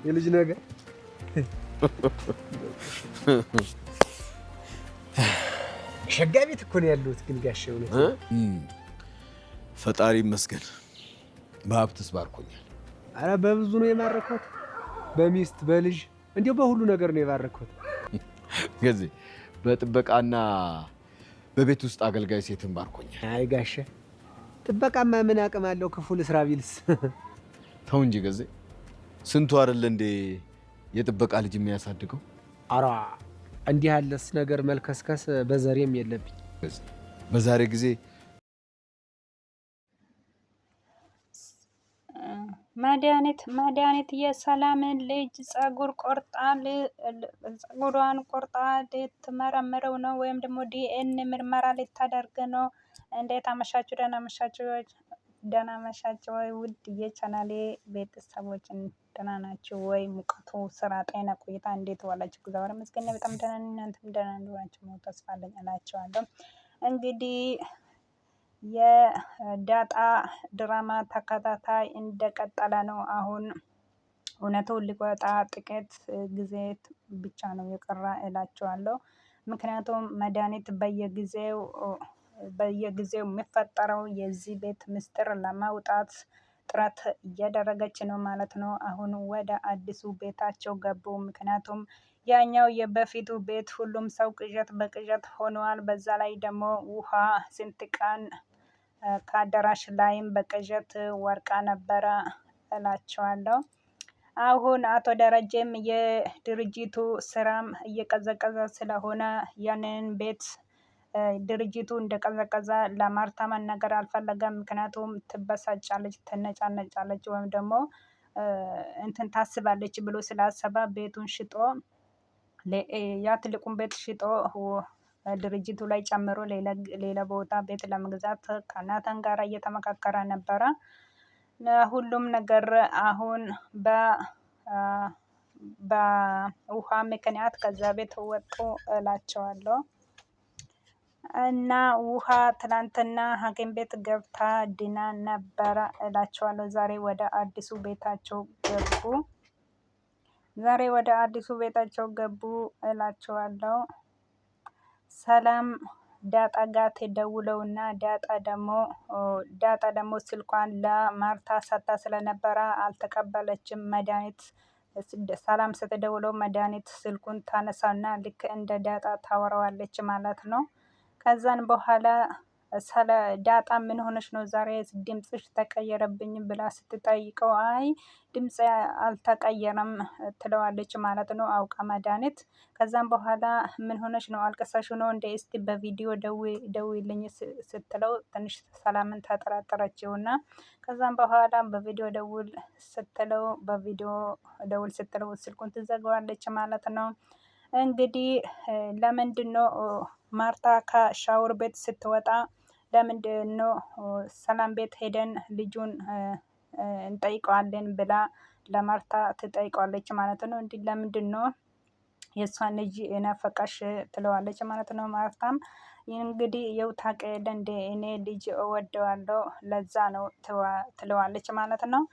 የልጅ ነገር ሸጋ ቤት እኮ ነው ያለሁት። ግን ጋሼው ነው ፈጣሪ ይመስገን በሀብትስ ባርኮኛል። አረ በብዙ ነው የባረከው። በሚስት በልጅ እንዲያው በሁሉ ነገር ነው የባረከው። ገዜ በጥበቃና በቤት ውስጥ አገልጋይ ሴትን ባርኮኛል። አይ ጋሼ ጥበቃማ ምን አቅም አለው? ክፉ ልስራ ቢልስ? ተው እንጂ ገዜ ስንቱ አይደል እንዴ የጥበቃ ልጅ የሚያሳድገው? አራ እንዲህ ያለስ ነገር መልከስከስ በዘሬም የለብኝ። በዛሬ ጊዜ መድኃኒት የሰላምን ልጅ ፀጉሯን ቆርጣ ልትመረምረው ነው፣ ወይም ደግሞ ዲኤንኤ ምርመራ ልታደርግ ነው። እንዴት አመሻችሁ? ደህና መሻችሁ ወይ? ውድ የቻናሌ ቤተሰቦች ደህና ናችሁ ወይ? ሙቀቱ፣ ስራ፣ ጤና፣ ቆይታ እንዴት ዋላችሁ? እግዚአብሔር ይመስገን በጣም ደህና ነኝ። እናንተም ደህና እንደሆናችሁ ነው ተስፋ አለኝ እላችኋለሁ። እንግዲህ የዳጣ ድራማ ተከታታይ እንደቀጠለ ነው። አሁን እውነቱ ሊወጣ ጥቂት ጊዜ ብቻ ነው የቀረ እላችኋለሁ። ምክንያቱም መድኃኒት በየጊዜው የሚፈጠረው የዚህ ቤት ምስጢር ለማውጣት ጥረት እያደረገች ነው ማለት ነው። አሁን ወደ አዲሱ ቤታቸው ገቡ። ምክንያቱም ያኛው የበፊቱ ቤት ሁሉም ሰው ቅዠት በቅዠት ሆኗል። በዛ ላይ ደግሞ ውሃ ስንት ቀን ከአዳራሽ ላይም በቅዠት ወርቃ ነበረ እላቸዋለሁ። አሁን አቶ ደረጀም የድርጅቱ ስራም እየቀዘቀዘ ስለሆነ ያንን ቤት ድርጅቱ እንደቀዘቀዘ ለማርታ መናገር አልፈለገም። ምክንያቱም ትበሳጫለች፣ ትነጫነጫለች ወይም ደግሞ እንትን ታስባለች ብሎ ስላሰበ ቤቱን ሽጦ ያ ትልቁን ቤት ሽጦ ድርጅቱ ላይ ጨምሮ ሌላ ቦታ ቤት ለመግዛት ከናታን ጋር እየተመካከረ ነበረ። ሁሉም ነገር አሁን በውሃ ምክንያት ከዛ ቤት ወጡ እላቸዋለሁ። እና ውሃ ትናንትና ሐኪም ቤት ገብታ ድና ነበረ እላቸዋለሁ። ዛሬ ወደ አዲሱ ቤታቸው ገቡ እላቸዋለሁ። ሰላም ዳጣ ጋር ትደውለውና ዳጣ ደግሞ ስልኳን ለማርታ ሰጥታ ስለነበረ አልተቀበለችም። መድኃኒት ሰላም ስትደውለው መድኃኒት ስልኩን ታነሳና ልክ እንደ ዳጣ ታወራዋለች ማለት ነው። ከዛን በኋላ ዳጣ ምን ሆነች ነው ዛሬ ድምፅሽ ተቀየረብኝ ብላ ስትጠይቀው አይ ድምፅ አልተቀየረም ትለዋለች ማለት ነው፣ አውቃ መድኃኒት። ከዛም በኋላ ምን ሆነች ነው አልቀሳሽ ነው እንደ እስቲ በቪዲዮ ደውይልኝ ስትለው ትንሽ ሰላምን ተጠራጠረችውና ከዛም በኋላ በቪዲዮ ደውል ስትለው ስልኩን ትዘጋዋለች ማለት ነው። እንግዲህ ለምንድን ነው ማርታ ከሻወር ቤት ስትወጣ ለምንድን ነው ሰላም ቤት ሄደን ልጁን እንጠይቀዋለን ብላ ለማርታ ትጠይቀዋለች ማለት ነው። እንዲህ ለምንድን ነው የእሷን ልጅ ናፈቀሽ ትለዋለች ማለት ነው። ማርታም እንግዲህ የው ታውቂያለሽ እንደ እኔ ልጅ እወደዋለሁ ለዛ ነው ትለዋለች ማለት ነው።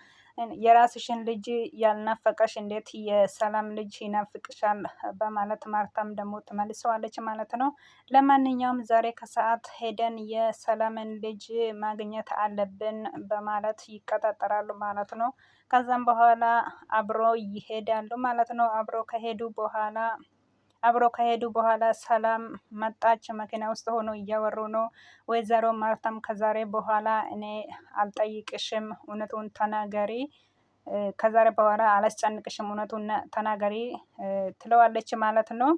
የራስሽን ልጅ ያልናፈቀሽ እንዴት የሰላም ልጅ ይናፍቅሻል? በማለት ማርታም ደግሞ ትመልሰዋለች ማለት ነው። ለማንኛውም ዛሬ ከሰዓት ሄደን የሰላምን ልጅ ማግኘት አለብን በማለት ይቀጣጠራሉ ማለት ነው። ከዛም በኋላ አብሮ ይሄዳሉ ማለት ነው። አብሮ ከሄዱ በኋላ ሰላም መጣች። መኪና ውስጥ ሆኖ እያወሩ ነው። ወይዘሮ ማርታም ከዛሬ በኋላ እኔ አልጠይቅሽም፣ እውነቱን ተናገሪ፣ ከዛሬ በኋላ አላስጨንቅሽም፣ እውነቱን ተናገሪ ትለዋለች ማለት ነው።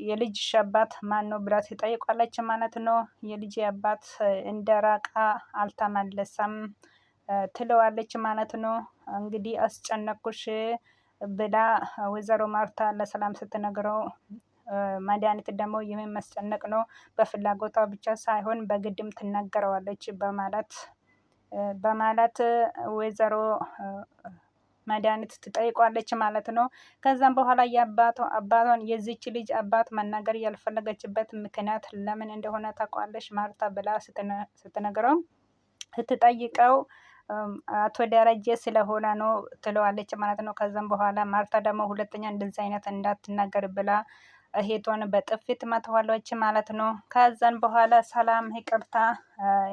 የልጅሽ አባት ማን ነው ብላ ትጠይቃለች ማለት ነው። የልጅ አባት እንደራቃ አልተመለሰም ትለዋለች ማለት ነው። እንግዲህ አስጨነኩሽ ብላ ወይዘሮ ማርታ ለሰላም ስትነግረው መድኃኒት ደግሞ የሚመስጨነቅ ነው በፍላጎቷ ብቻ ሳይሆን በግድም ትናገረዋለች በማለት ወይዘሮ መድኃኒት ትጠይቋለች ማለት ነው። ከዛም በኋላ አባቷን የዚች ልጅ አባት መናገር ያልፈለገችበት ምክንያት ለምን እንደሆነ ታውቃለች ማርታ ብላ ስትነግረው ስትጠይቀው አቶ ደረጀ ስለሆነ ነው ትለዋለች ማለት ነው። ከዛም በኋላ ማርታ ደግሞ ሁለተኛ እንደዚህ አይነት እንዳትናገር ብላ እህቷን በጥፊት መተዋለች ማለት ነው። ከዛን በኋላ ሰላም ይቅርታ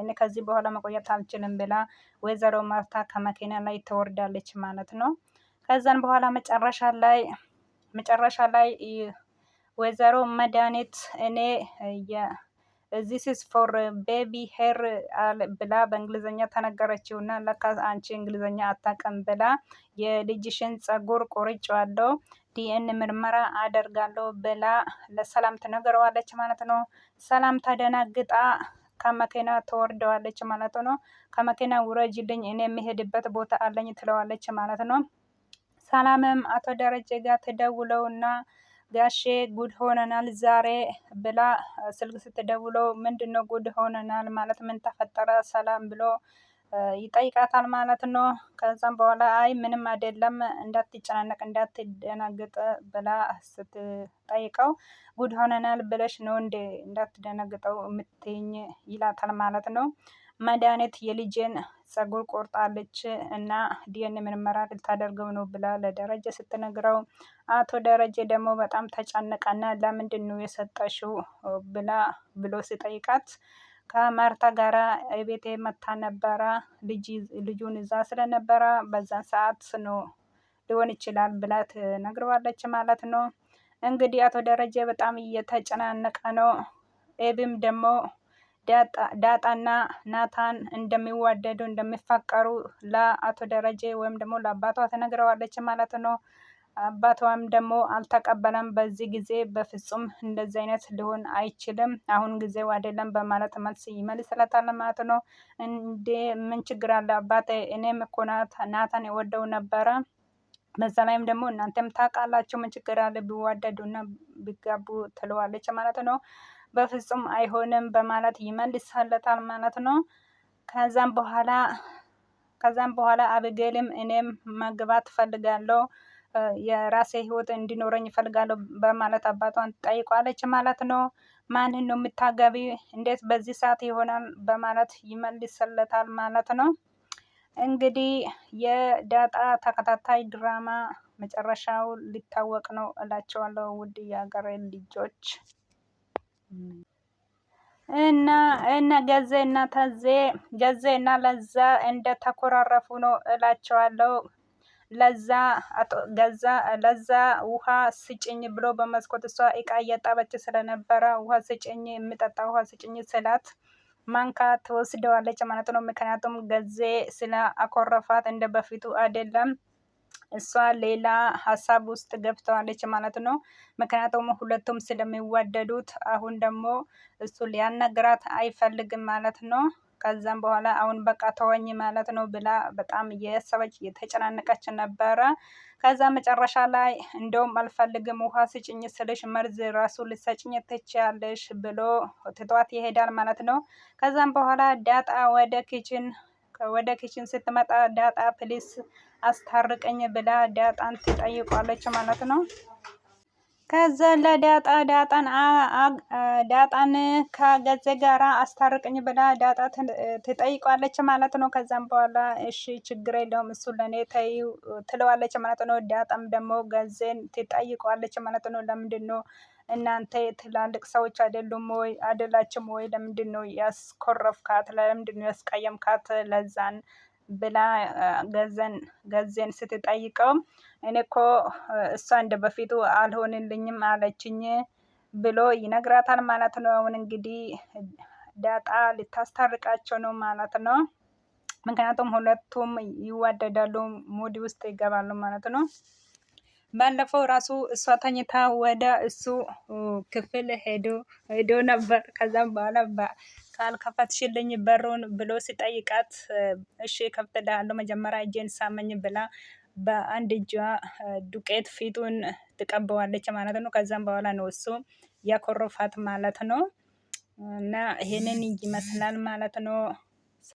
እኔ ከዚህ በኋላ መቆየት አልችልም ብላ ወይዘሮ ማርታ ከመኪና ላይ ትወርዳለች ማለት ነው። ከዛን በኋላ መጨረሻ ላይ ወይዘሮ መድኃኒት እኔ ዚስ ኢዝ ፎር ቤቢ ሄር ብላ በእንግሊዝኛ ተነገረችው እና ለካ አንቺ እንግሊዝኛ አታውቅም ብላ የልጅሽን ጸጉር ቆርጬዋለሁ ዲኤን ምርመራ አደርጋለሁ ብላ ለሰላም ትነግረዋለች ማለት ነው። ሰላም ተደናግጣ ከመኪና ትወርደዋለች ማለት ነው። ከመኪና ውረጅልኝ እኔ የሚሄድበት ቦታ አለኝ ትለዋለች ማለት ነው። ሰላምም አቶ ደረጀ ጋር ትደውለውና ጋሼ ጉድ ሆነናል ዛሬ ብላ ስልክ ስትደውለው ምንድነው ጉድ ሆነናል ማለት ምን ተፈጠረ ሰላም ብሎ ይጠይቃታል ማለት ነው። ከዛም በኋላ አይ ምንም አይደለም እንዳትጨናነቅ እንዳትደናግጥ ብላ ስትጠይቀው ጉድ ሆነናል ብለሽ ነው እንዴ እንዳትደነግጠው የምትይኝ ይላታል ማለት ነው። መድኃኒት የልጄን ጸጉር ቆርጣለች እና ዲኤንኤ ምርመራ ልታደርገው ነው ብላ ለደረጀ ስትነግረው አቶ ደረጀ ደግሞ በጣም ተጨነቀና ለምንድን ነው የሰጠሽው ብሎ ሲጠይቃት ከማርታ ጋራ ቤቴ መታ ነበረ ልጁን እዛ ስለነበረ በዛን ሰዓት ነው ሊሆን ይችላል ብላ ትነግረዋለች ማለት ነው። እንግዲህ አቶ ደረጀ በጣም እየተጨናነቀ ነው። ኤቢም ደግሞ ዳጣና ናታን እንደሚዋደዱ እንደሚፋቀሩ ለአቶ ደረጀ ወይም ደግሞ ለአባቷ ትነግረዋለች ማለት ነው። አባቷም ደግሞ አልተቀበለም። በዚህ ጊዜ በፍጹም እንደዚህ አይነት ሊሆን አይችልም፣ አሁን ጊዜው አይደለም በማለት መልስ ይመልስለታል ማለት ነው። እንዴ ምን ችግር አለ አባቴ፣ እኔም እኮ ናታን የወደው ነበረ፣ በዛ ላይም ደግሞ እናንተም ታውቃላችሁ ምን ችግር አለ ቢዋደዱና ቢጋቡ ትለዋለች ማለት ነው። በፍጹም አይሆንም በማለት ይመልሳለታል ማለት ነው። ከዛም በኋላ አብጌልም እኔም መግባት ፈልጋለሁ የራሴ ህይወት እንዲኖረኝ እፈልጋለሁ በማለት አባቷን ጠይቋለች ማለት ነው። ማንን ነው የምታገቢ? እንዴት በዚህ ሰዓት ይሆናል? በማለት ይመልስለታል ማለት ነው። እንግዲህ የዳጣ ተከታታይ ድራማ መጨረሻው ሊታወቅ ነው እላቸዋለሁ ውድ የሀገሬ ልጆች እና ገዜ እና ለዛ እንደተኮራረፉ ነው እላቸዋለሁ። ለዛ ውሃ ስጭኝ ብሎ በመስኮት እሷ እቃ እያጠበች ስለነበረ ውሃ ስጭኝ፣ የምጠጣ ውሃ ስጭኝ ስላት ማንካ ትወስደዋለች ማለት ነው። ምክንያቱም ገዜ ስለ አኮረፋት እንደ በፊቱ አይደለም፣ እሷ ሌላ ሀሳብ ውስጥ ገብተዋለች ማለት ነው። ምክንያቱም ሁለቱም ስለሚዋደዱት አሁን ደግሞ እሱ ሊያናግራት አይፈልግም ማለት ነው። ከዛም በኋላ አሁን በቃ ተወኝ ማለት ነው ብላ በጣም እያሰበች እየተጨናነቀች ነበረ። ከዛ መጨረሻ ላይ እንደውም አልፈልግም ውሃ ስጭኝ ስልሽ መርዝ ራሱ ልሰጭኝ ትችያለሽ ብሎ ትቷት ይሄዳል ማለት ነው። ከዛም በኋላ ዳጣ ወደ ኪችን ስትመጣ ዳጣ ፕሊስ አስታርቀኝ ብላ ዳጣን ትጠይቋለች ማለት ነው። ከዛ ዳጣን ከገዜ ጋራ አስታርቅኝ ብላ ዳጣ ትጠይቋለች ማለት ነው። ከዛም በኋላ እሺ ችግር የለውም እሱ ለእኔ ተይው ትለዋለች ማለት ነው። ዳጣም ደግሞ ገዜን ትጠይቋለች ማለት ነው። ለምንድን ነው እናንተ ትላልቅ ሰዎች አይደላችም ወይ? ለምንድን ነው ያስኮረፍካት? ለምንድን ነው ያስቀየምካት? ለዛን ብላ ገዜን ስትጠይቀው እኔ እኮ እሷ እንደ በፊቱ አልሆንልኝም አለችኝ ብሎ ይነግራታል ማለት ነው። አሁን እንግዲህ ዳጣ ልታስታርቃቸው ነው ማለት ነው። ምክንያቱም ሁለቱም ይዋደዳሉ፣ ሙድ ውስጥ ይገባሉ ማለት ነው። ባለፈው ራሱ እሷ ተኝታ ወደ እሱ ክፍል ሄዶ ነበር። ከዛም በኋላ ካልከፈትሽልኝ በሩን ብሎ ሲጠይቃት እሺ ከፍትልሃለሁ መጀመሪያ እጄን ሳመኝ ብላ በአንድ እጇ ዱቄት ፊቱን ትቀበዋለች ማለት ነው። ከዛም በኋላ ነው እሱ ያኮረፋት ማለት ነው። እና ይሄንን ይመስላል ማለት ነው።